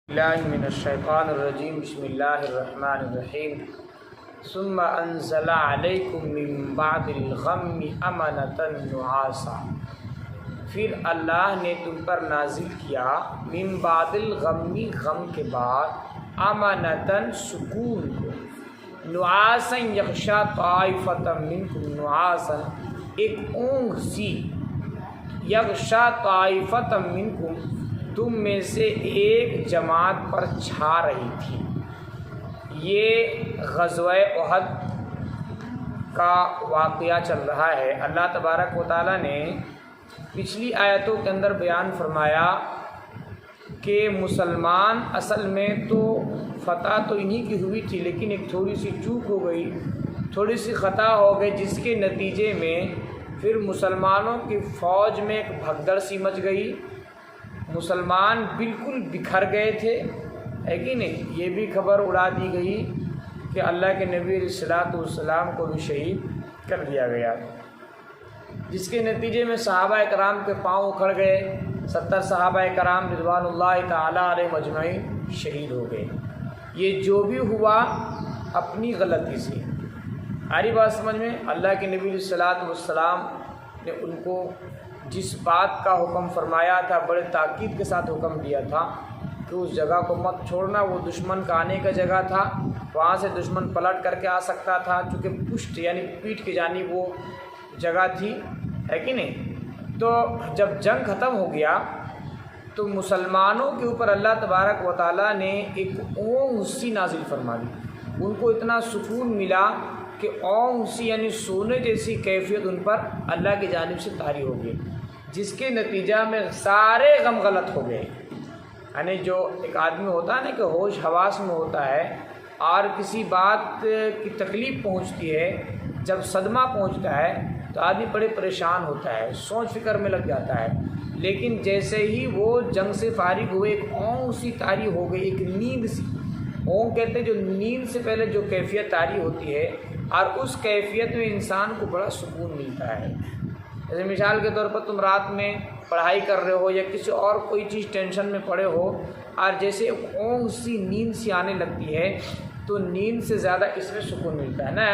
باللہ من الشیطان الرجیم بسم اللہ الرحمن الرحیم ثم انزل علیکم من بعد الغم امنۃ نعاسا، پھر اللہ نے تم پر نازل کیا من بعد الغم، غم کے بعد، امنۃ سکون کو، نعاسا یغشا طائفۃ منکم نعاسا، ایک اونگ سی، یغشا طائفۃ منکم، تم میں سے ایک جماعت پر چھا رہی تھی۔ یہ غزوہ احد کا واقعہ چل رہا ہے۔ اللہ تبارک و تعالیٰ نے پچھلی آیتوں کے اندر بیان فرمایا کہ مسلمان اصل میں تو فتح تو انہی کی ہوئی تھی، لیکن ایک تھوڑی سی چوک ہو گئی، تھوڑی سی خطا ہو گئی، جس کے نتیجے میں پھر مسلمانوں کی فوج میں ایک بھگدڑ سی مچ گئی، مسلمان بالکل بکھر گئے تھے، ہے کہ نہیں؟ یہ بھی خبر اڑا دی گئی کہ اللہ کے نبی علیہ الصلوۃ والسلام کو بھی شہید کر دیا گیا، جس کے نتیجے میں صحابہ کرام کے پاؤں اکھڑ گئے، 70 صحابہ کرام رضوان اللہ تعالیٰ علیہ مجمعین شہید ہو گئے۔ یہ جو بھی ہوا اپنی غلطی سے، آ رہی بات سمجھ میں؟ اللہ کے نبی علیہ الصلوۃ والسلام نے ان کو جس بات کا حکم فرمایا تھا، بڑے تاکید کے ساتھ حکم دیا تھا کہ اس جگہ کو مت چھوڑنا، وہ دشمن کا آنے کا جگہ تھا، وہاں سے دشمن پلٹ کر کے آ سکتا تھا، چونکہ پشت یعنی پیٹھ کی جانب وہ جگہ تھی، ہے کہ نہیں؟ تو جب جنگ ختم ہو گیا تو مسلمانوں کے اوپر اللہ تبارک و تعالیٰ نے ایک اونگ سی نازل فرما دی۔ ان کو اتنا سکون ملا کہ اونگ سی یعنی سونے جیسی کیفیت ان پر اللہ کی جانب سے طاری ہو گئی، جس کے نتیجہ میں سارے غم غلط ہو گئے۔ یعنی جو ایک آدمی ہوتا ہے نا کہ ہوش حواس میں ہوتا ہے اور کسی بات کی تکلیف پہنچتی ہے، جب صدمہ پہنچتا ہے تو آدمی بڑے پریشان ہوتا ہے، سوچ فکر میں لگ جاتا ہے، لیکن جیسے ہی وہ جنگ سے فارغ ہوئے ایک اونگ سی طاری ہو گئی، ایک نیند سی، اونگ کہتے ہیں جو نیند سے پہلے جو کیفیت طاری ہوتی ہے، اور اس کیفیت میں انسان کو بڑا سکون ملتا ہے۔ جیسے مثال کے طور پر تم رات میں پڑھائی کر رہے ہو یا کسی اور کوئی چیز ٹینشن میں پڑے ہو، اور جیسے اونگ سی نیند سی آنے لگتی ہے تو نیند سے زیادہ اس میں سکون ملتا ہے نا،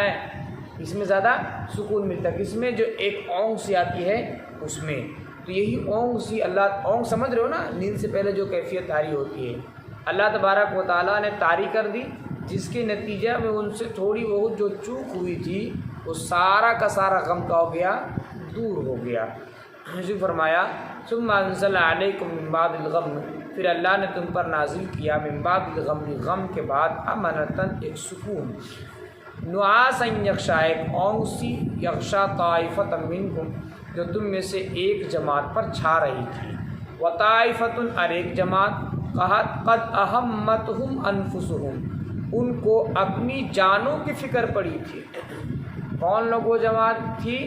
اس میں زیادہ سکون ملتا ہے، اس میں جو ایک اونگ سی آتی ہے اس میں، تو یہی اونگ سی اللہ، اونگ سمجھ رہے ہو نا، نیند سے پہلے جو کیفیت طاری ہوتی ہے، اللہ تبارک و تعالیٰ نے طاری کر دی، جس کے نتیجہ میں ان سے تھوڑی بہت جو چوک ہوئی تھی وہ سارا کا سارا غم کا ہو گیا، دور ہو گیا۔ جو فرمایا ثم انزل علیکم من بعد الغم، پھر اللہ نے تم پر نازل کیا من بعد الغم، غم کے بعد، امنۃ ایک سکون، نعاسا یغشا ایک اونگ سی، یغشا طائفۃ منکم جو تم میں سے ایک جماعت پر چھا رہی تھی، وطائفۃ اور ایک جماعت قد اہمتہم انفسہم، ان کو اپنی جانوں کی فکر پڑی تھی۔ کون لوگ وہ جماعت تھی؟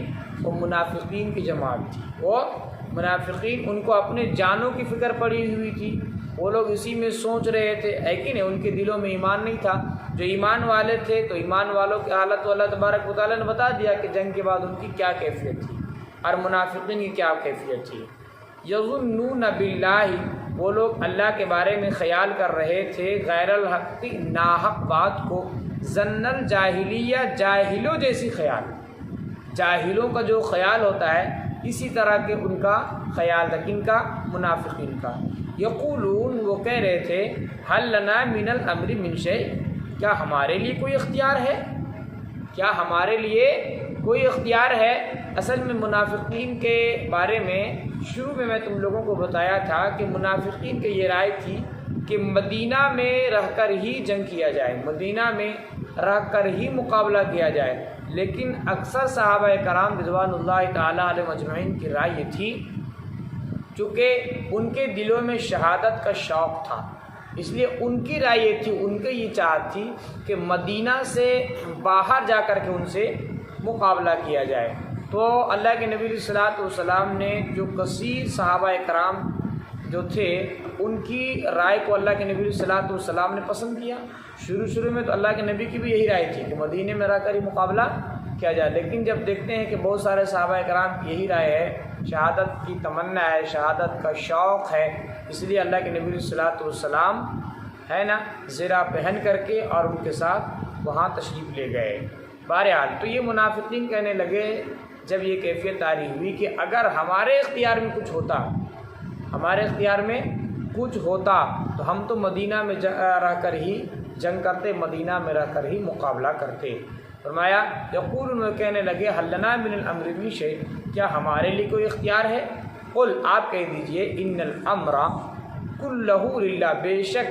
وہ منافقین کی جماعت تھی، وہ منافقین، ان کو اپنے جانوں کی فکر پڑی ہوئی تھی، وہ لوگ اسی میں سوچ رہے تھے، ہے کہ نہیں؟ ان کے دلوں میں ایمان نہیں تھا، جو ایمان والے تھے تو ایمان والوں کی حالت اللہ تبارک و تعالیٰ نے بتا دیا کہ جنگ کے بعد ان کی کیا کیفیت تھی، اور منافقین کی کیا کیفیت تھی۔ یظنون باللہ، وہ لوگ اللہ کے بارے میں خیال کر رہے تھے، غیر الحق، ناحق بات کو، ظن الجاہلیہ، جاہلوں جیسی خیال، جاہلوں کا جو خیال ہوتا ہے اسی طرح کے ان کا خیال تھا، کن کا؟ منافقین کا۔ یقولون، وہ کہہ رہے تھے، حل لنا من الامر من شیء، کیا ہمارے لیے کوئی اختیار ہے؟ کیا ہمارے لیے کوئی اختیار ہے؟ اصل میں منافقین کے بارے میں شروع میں تم لوگوں کو بتایا تھا کہ منافقین کی یہ رائے تھی کہ مدینہ میں رہ کر ہی جنگ کیا جائے، مدینہ میں رہ کر ہی مقابلہ کیا جائے، لیکن اکثر صحابہ کرام رضوان اللہ تعالیٰ علیہ مجمعین کی رائے یہ تھی، چونکہ ان کے دلوں میں شہادت کا شوق تھا، اس لیے ان کی رائے یہ تھی، ان کی یہ چاہت تھی کہ مدینہ سے باہر جا کر کے ان سے مقابلہ کیا جائے۔ تو اللہ کے نبی علیہ الصلوۃ والسلام نے جو کثیر صحابہ کرام جو تھے ان کی رائے کو اللہ کے نبی علیہ الصلوۃ والسلام نے پسند کیا۔ شروع میں تو اللہ کے نبی کی بھی یہی رائے تھی کہ مدینے میں رہ کر ہی مقابلہ کیا جائے، لیکن جب دیکھتے ہیں کہ بہت سارے صحابہ کرام کی یہی رائے ہے، شہادت کی تمنا ہے، شہادت کا شوق ہے، اس لیے اللہ کے نبی صلی اللہ علیہ وسلم ہے نا زرہ پہن کر کے اور ان کے ساتھ وہاں تشریف لے گئے۔ بہرحال تو یہ منافقین کہنے لگے جب یہ کیفیت طاری ہوئی کہ اگر ہمارے اختیار میں کچھ ہوتا، ہمارے اختیار میں کچھ ہوتا تو ہم تو مدینہ میں رہ کر ہی جنگ کرتے، مدینہ میں رہ کر ہی مقابلہ کرتے۔ فرمایا یقولون کہنے لگے حل لنا من الامر من شیء، کیا ہمارے لیے کوئی اختیار ہے؟ قل آپ کہہ دیجئے ان الامر کلہ للہ، بے شک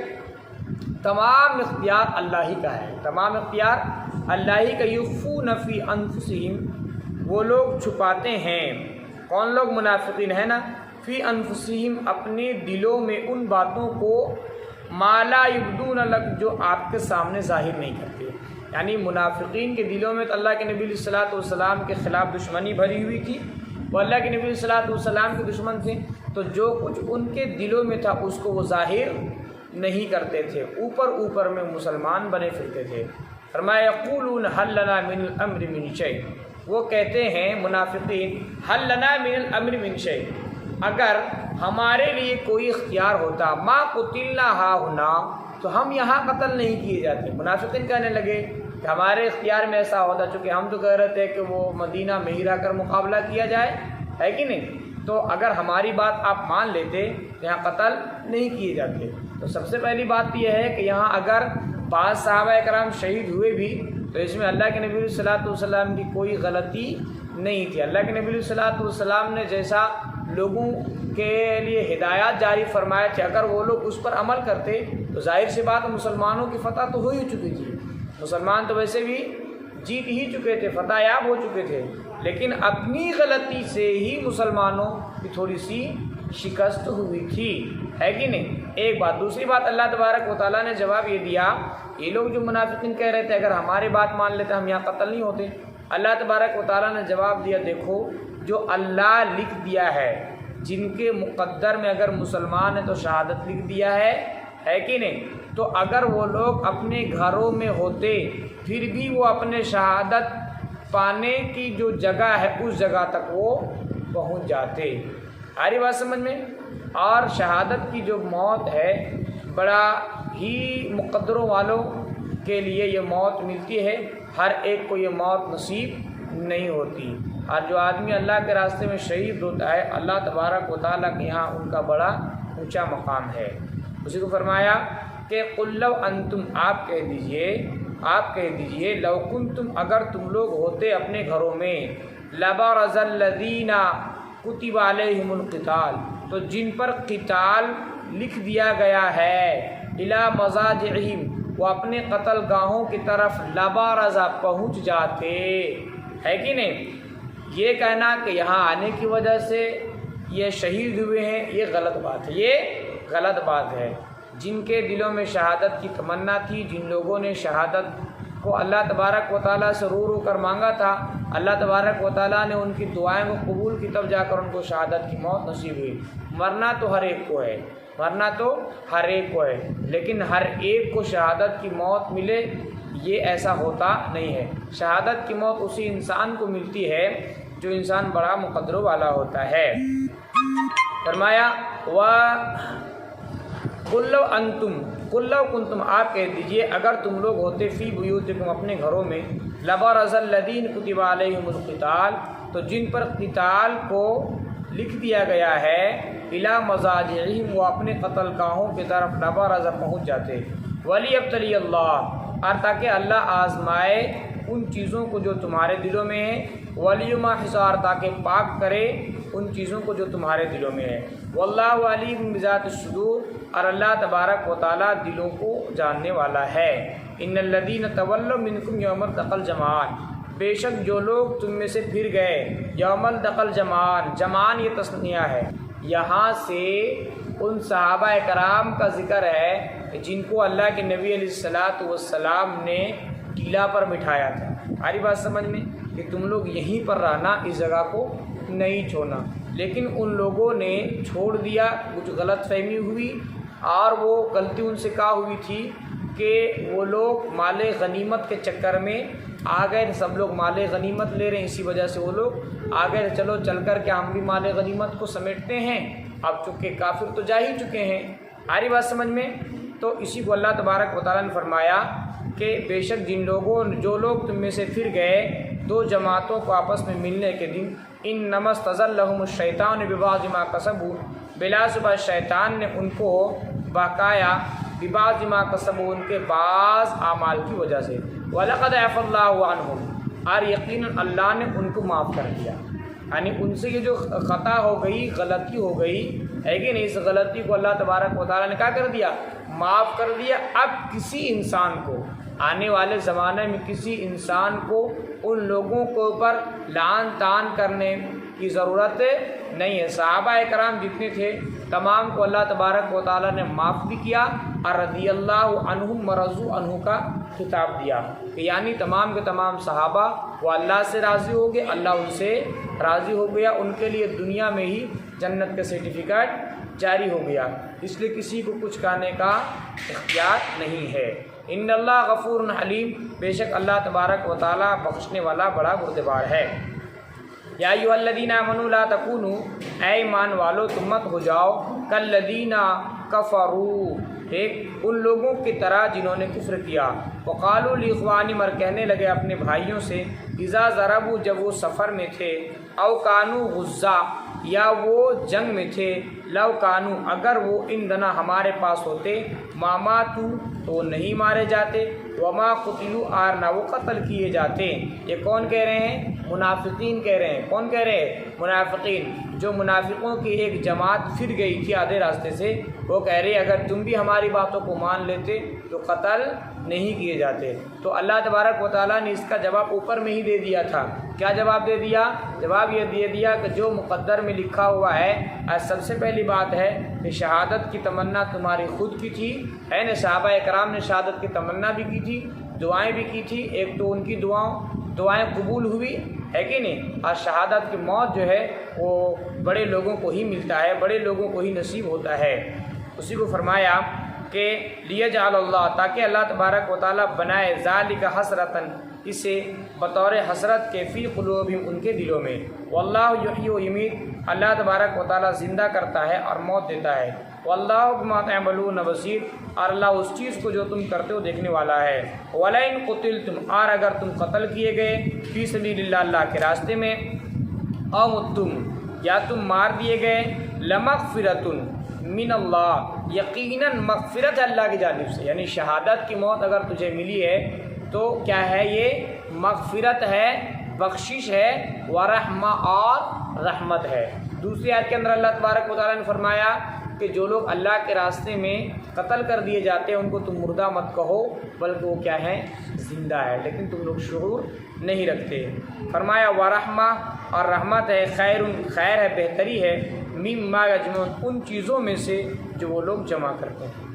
تمام اختیار اللہ ہی کا ہے، تمام اختیار اللہ ہی کا۔ یخفون فی انفسہم، وہ لوگ چھپاتے ہیں، کون لوگ؟ منافقین ہے نا، فی انفسہم اپنے دلوں میں ان باتوں کو، ما لا یبدون لک جو آپ کے سامنے ظاہر نہیں کرتے۔ یعنی منافقین کے دلوں میں تو اللہ کے نبی صلی اللہ علیہ وسلم کے خلاف دشمنی بھری ہوئی تھی، وہ اللہ کے نبی صلی اللہ علیہ وسلم کے دشمن تھے، تو جو کچھ ان کے دلوں میں تھا اس کو وہ ظاہر نہیں کرتے تھے، اوپر اوپر میں مسلمان بنے پھرتے تھے۔ فرمایا یقولون حل لنا من الامر من شیء، وہ کہتے ہیں منافقین حل لنا من الامر من شیء، اگر ہمارے لیے کوئی اختیار ہوتا، ما قتلنا ہاہنا، تو ہم یہاں قتل نہیں کیے جاتے۔ منافقین کہنے لگے کہ ہمارے اختیار میں ایسا ہوتا، چونکہ ہم تو کہہ رہے تھے کہ وہ مدینہ میں ہی رہ کر مقابلہ کیا جائے، ہے کہ نہیں؟ تو اگر ہماری بات آپ مان لیتے تو یہاں قتل نہیں کیے جاتے۔ تو سب سے پہلی بات یہ ہے کہ یہاں اگر بعض صحابہ کرام شہید ہوئے بھی تو اس میں اللہ کے نبی صلی اللہ علیہ وسلم کی کوئی غلطی نہیں تھی۔ اللہ کے نبی صلی اللہ علیہ وسلم نے جیسا لوگوں کے لیے ہدایات جاری فرمایا تھے، اگر وہ لوگ اس پر عمل کرتے تو ظاہر سی بات مسلمانوں کی فتح تو ہو ہی چکی تھی، مسلمان تو ویسے بھی جیت ہی چکے تھے، فتح یاب ہو چکے تھے، لیکن اپنی غلطی سے ہی مسلمانوں کی تھوڑی سی شکست ہوئی تھی، ہے کہ نہیں؟ ایک بات۔ دوسری بات اللہ تبارک و تعالیٰ نے جواب یہ دیا، یہ لوگ جو منافقین کہہ رہے تھے اگر ہماری بات مان لیتے ہم یہاں قتل نہیں ہوتے، اللہ تبارک و تعالیٰ نے جواب دیا دیکھو جو اللہ لکھ دیا ہے، جن کے مقدر میں اگر مسلمان ہیں تو شہادت لکھ دیا ہے کہ نہیں؟ تو اگر وہ لوگ اپنے گھروں میں ہوتے پھر بھی وہ اپنے شہادت پانے کی جو جگہ ہے اس جگہ تک وہ پہنچ جاتے۔ آری بات سمجھ میں؟ اور شہادت کی جو موت ہے بڑا ہی مقدروں والوں کے لیے یہ موت ملتی ہے، ہر ایک کو یہ موت نصیب نہیں ہوتی۔ اور جو آدمی اللہ کے راستے میں شہید ہوتا ہے اللہ تبارک و تعالیٰ کے یہاں ان کا بڑا اونچا مقام ہے۔ اسی کو فرمایا کہ قل لو انتم، آپ کہہ دیجئے لو کنتم، اگر تم لوگ ہوتے اپنے گھروں میں، لبرز الذین کتب علیہم القتال، تو جن پر قتال لکھ دیا گیا ہے، الی مضاجعہم، وہ اپنے قتل گاہوں کی طرف لبرز پہنچ جاتے، ہے کہ نہیں؟ یہ کہنا کہ یہاں آنے کی وجہ سے یہ شہید ہوئے ہیں یہ غلط بات ہے، یہ غلط بات ہے۔ جن کے دلوں میں شہادت کی تمنا تھی، جن لوگوں نے شہادت کو اللہ تبارک و تعالیٰ سے رو رو کر مانگا تھا، اللہ تبارک و تعالیٰ نے ان کی دعائیں کو قبول کی، تب جا کر ان کو شہادت کی موت نصیب ہوئی۔ مرنا تو ہر ایک کو ہے، مرنا تو ہر ایک کو ہے، لیکن ہر ایک کو شہادت کی موت ملے یہ ایسا ہوتا نہیں ہے۔ شہادت کی موت اسی انسان کو ملتی ہے جو انسان بڑا مقدروں والا ہوتا ہے۔ فرمایا قل لو انتم، قل لو کنتم، آپ کہہ دیجئے اگر تم لوگ ہوتے فی بیوتکم، اپنے گھروں میں، لبرز الذین کتب علیہم القتال، تو جن پر قتال کو لکھ دیا گیا ہے، الی مضاجعہم، وہ اپنے قتل گاہوں کی طرف لبرز پہنچ جاتے، ولیبتلی اللہ، اور تاکہ اللہ آزمائے ان چیزوں کو جو تمہارے دلوں میں ہیں، ولیما حصار، تاکہ پاک کرے ان چیزوں کو جو تمہارے دلوں میں ہے، واللہ علیم بذات الصدور، اور اللہ تبارک و تعالیٰ دلوں کو جاننے والا ہے۔ ان الذین تولوا منکم یوم التقى الجمعان، بے شک جو لوگ تم میں سے پھر گئے، یوم التقى الجمعان، جمعان یہ تثنیہ ہے، یہاں سے ان صحابہ کرام کا ذکر ہے جن کو اللہ کے نبی علیہ الصلوۃ والسلام نے ٹیلا پر بٹھایا تھا۔ ہماری بات سمجھ میں کہ تم لوگ یہیں پر رہنا، اس جگہ کو نہیں چھوڑنا، لیکن ان لوگوں نے چھوڑ دیا، کچھ غلط فہمی ہوئی، اور وہ غلطی ان سے کیا ہوئی تھی کہ وہ لوگ مال غنیمت کے چکر میں آ گئے، سب لوگ مال غنیمت لے رہے ہیں، اسی وجہ سے وہ لوگ آ گئے، چلو چل کر کے ہم بھی مال غنیمت کو سمیٹتے ہیں، اب چونکہ کافر تو جا ہی چکے ہیں۔ آری بات سمجھ میں؟ تو اسی کو اللہ تبارک و تعالیٰ نے فرمایا کہ بے شک جو لوگ تم میں سے پھر گئے دو جماعتوں کو آپس میں ملنے کے دن، انما استزلهم الشیطان ببعض ما کسبوا، بلا شبہ شیطان نے ان کو بہکایا، ببعض ما کسبوا، ان کے بعض اعمال کی وجہ سے، وَلَقَدْ عَفَا اللَّهُ عَنْهُمْ، اور یقیناً اللہ نے ان کو معاف کر دیا۔ یعنی ان سے یہ جو خطا ہو گئی، غلطی ہو گئی ہے کہ نہیں، اس غلطی کو اللہ تبارک و تعالیٰ نے کیا کر دیا؟ معاف کر دیا۔ اب کسی انسان کو آنے والے زمانے میں کسی انسان کو ان لوگوں کے اوپر لعن طعن کرنے کی ضرورت نہیں ہے۔ صحابہ کرام جتنے تھے تمام کو اللہ تبارک و تعالیٰ نے معاف بھی کیا، اور رضی اللہ عنہم ورضوا عنہ کا خطاب دیا، کہ یعنی تمام کے تمام صحابہ وہ اللہ سے راضی ہو گئے، اللہ ان سے راضی ہو گیا، ان کے لیے دنیا میں ہی جنت کا سرٹیفکیٹ جاری ہو گیا، اس لیے کسی کو کچھ کہنے کا اختیار نہیں ہے۔ ان اللہ غفور حلیم، بے شک اللہ تبارک و تعالیٰ بخشنے والا بڑا بردبار ہے۔ یا ایھا الذین آمنوا لا تکونوا، اے ایمان والو تم مت ہو جاؤ کالذین کفروا، ایک ان لوگوں کی طرح جنہوں نے کفر کیا، وقالوا لاخوانہم، اور کہنے لگے اپنے بھائیوں سے، اذا ضربوا، جب وہ سفر میں تھے، او کانوا غزا، یا وہ جنگ میں تھے، لو کانوا، اگر وہ عندنا ہمارے پاس ہوتے، ما ماتوا، تو وہ نہیں مارے جاتے، وما قتلوا، اور نہ وہ قتل کیے جاتے۔ یہ کون کہہ رہے ہیں؟ منافقین کہہ رہے ہیں۔ کون کہہ رہے ہیں؟ منافقین۔ جو منافقوں کی ایک جماعت پھر گئی تھی آدھے راستے سے، وہ کہہ رہے اگر تم بھی ہماری باتوں کو مان لیتے تو قتل نہیں کیے جاتے۔ تو اللہ تبارک و تعالیٰ نے اس کا جواب اوپر میں ہی دے دیا تھا۔ کیا جواب دے دیا؟ جواب یہ دے دیا کہ جو مقدر میں لکھا ہوا ہے، سب سے پہلی بات ہے کہ شہادت کی تمنا تمہاری خود کی تھی، ہے نا؟ صحابہ کرام نے شہادت کی تمنا بھی کی تھی، دعائیں بھی کی تھی، ایک تو ان کی دعائیں قبول ہوئی ہے کہ نہیں، اور شہادت کی موت جو ہے وہ بڑے لوگوں کو ہی ملتا ہے، بڑے لوگوں کو ہی نصیب ہوتا ہے۔ اسی کو فرمایا کہ لیجعل اللہ، تاکہ اللہ تبارک و تعالیٰ بنائے، ذالک حسرتاً، اسے بطور حسرت کے، فی قلوبہم، ان کے دلوں میں، واللہ یحیی و یمیت، اللہ تبارک و تعالیٰ زندہ کرتا ہے اور موت دیتا ہے، واللہ بما تعملون بصیر، اور اللہ اس چیز کو جو تم کرتے ہو دیکھنے والا ہے، ولئن قتلتم، اور اگر تم قتل کیے گئے، فی سبیل اللہ، اللہ کے راستے میں، او متم، یا تم مار دیے گئے، لمغفرۃ من اللہ، یقیناً مغفرت ہے اللہ کی جانب سے، یعنی شہادت کی موت اگر تجھے ملی ہے تو کیا ہے؟ یہ مغفرت ہے، بخشش ہے، ورحمہ، اور رحمت ہے۔ دوسری آیت کے اندر اللہ تبارک و تعالیٰ نے فرمایا کہ جو لوگ اللہ کے راستے میں قتل کر دیے جاتے ہیں ان کو تم مردہ مت کہو، بلکہ وہ کیا ہے؟ زندہ ہے، لیکن تم لوگ شعور نہیں رکھتے۔ فرمایا ورحمہ، اور رحمت ہے، خیر ہے، بہتری ہے، مما یجمعون، ان چیزوں میں سے جو وہ لوگ جمع کرتے ہیں۔